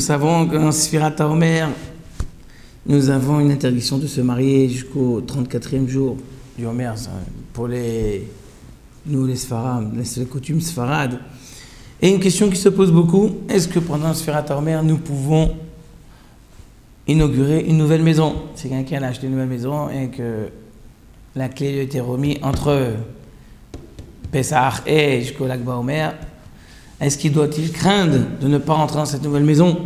savons qu'en Sfirat HaOmer, nous avons une interdiction de se marier jusqu'au 34e jour du Homer, pour nous les Sfarad, les coutumes Sfarad. Et une question qui se pose beaucoup, est-ce que pendant Sfirat HaOmer, nous pouvons inaugurer une nouvelle maison? Si quelqu'un a acheté une nouvelle maison et que la clé lui a été remise entre Pessah et jusqu'au Lag BaOmer, est-ce qu'il doit-il craindre de ne pas rentrer dans cette nouvelle maison?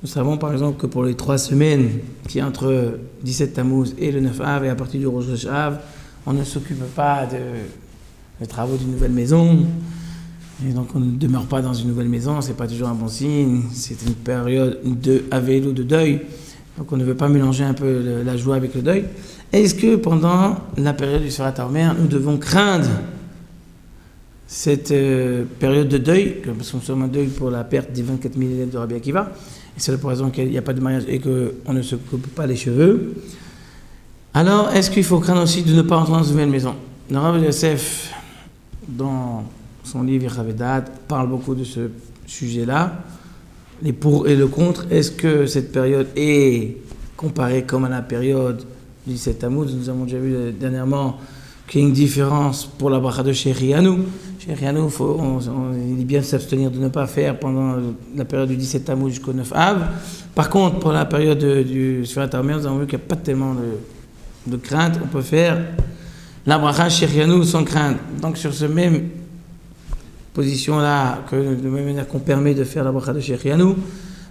Nous savons par exemple que pour les 3 semaines qui entre 17 Tammuz et le 9 Av, et à partir du Rosh Chodesh Av, on ne s'occupe pas des travaux d'une nouvelle maison. Et donc on ne demeure pas dans une nouvelle maison, c'est pas toujours un bon signe, c'est une période de Avelu, de deuil, donc on ne veut pas mélanger un peu la joie avec le deuil. Est-ce que pendant la période du Sfirat HaOmer, nous devons craindre cette période de deuil, parce que nous sommes en deuil pour la perte des 24 000 élèves de Rabbi Akiva, et c'est pour la raison qu'il n'y a pas de mariage et qu'on ne se coupe pas les cheveux? Alors, est-ce qu'il faut craindre aussi de ne pas rentrer dans une nouvelle maison? Le Rav Yosef, dans son livre Yechavedat, parle beaucoup de ce sujet-là, les pour et le contre. Est-ce que cette période est comparée comme à la période du 17 Tammuz? Nous avons déjà vu dernièrement qu'il y a une différence pour la bracha de Shehrianu. Shehrianu, il est bien de s'abstenir de ne pas faire pendant la période du 17 Tammuz jusqu'au 9 Av. Par contre, pour la période du Sfirat HaOmer, nous avons vu qu'il n'y a pas tellement de crainte. On peut faire la bracha Shehrianu sans crainte. Donc sur ce même position-là, de la même manière qu'on permet de faire la bracha de Shehrianu,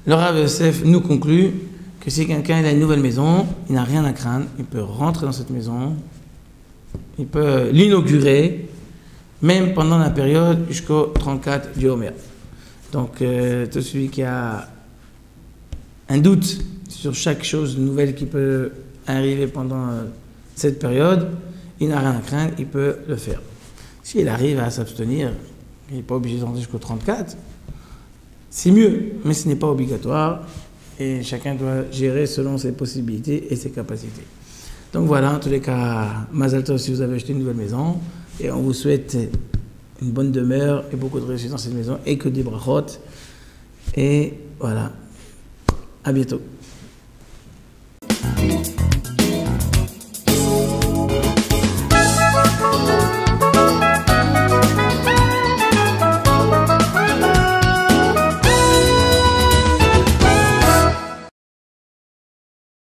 le Rav Yosef nous conclut que si quelqu'un a une nouvelle maison, il n'a rien à craindre, il peut rentrer dans cette maison, il peut l'inaugurer, même pendant la période jusqu'au 34 du Homer. Donc, tout celui qui a un doute sur chaque chose nouvelle qui peut arriver pendant cette période, il n'a rien à craindre, il peut le faire. S'il arrive à s'abstenir, il n'est pas obligé de rentrer jusqu'au 34, c'est mieux, mais ce n'est pas obligatoire, et chacun doit gérer selon ses possibilités et ses capacités. Donc voilà, en tous les cas, Mazal Tov si vous avez acheté une nouvelle maison, et on vous souhaite une bonne demeure et beaucoup de réussite dans cette maison, et que des brachot. Et voilà, à bientôt.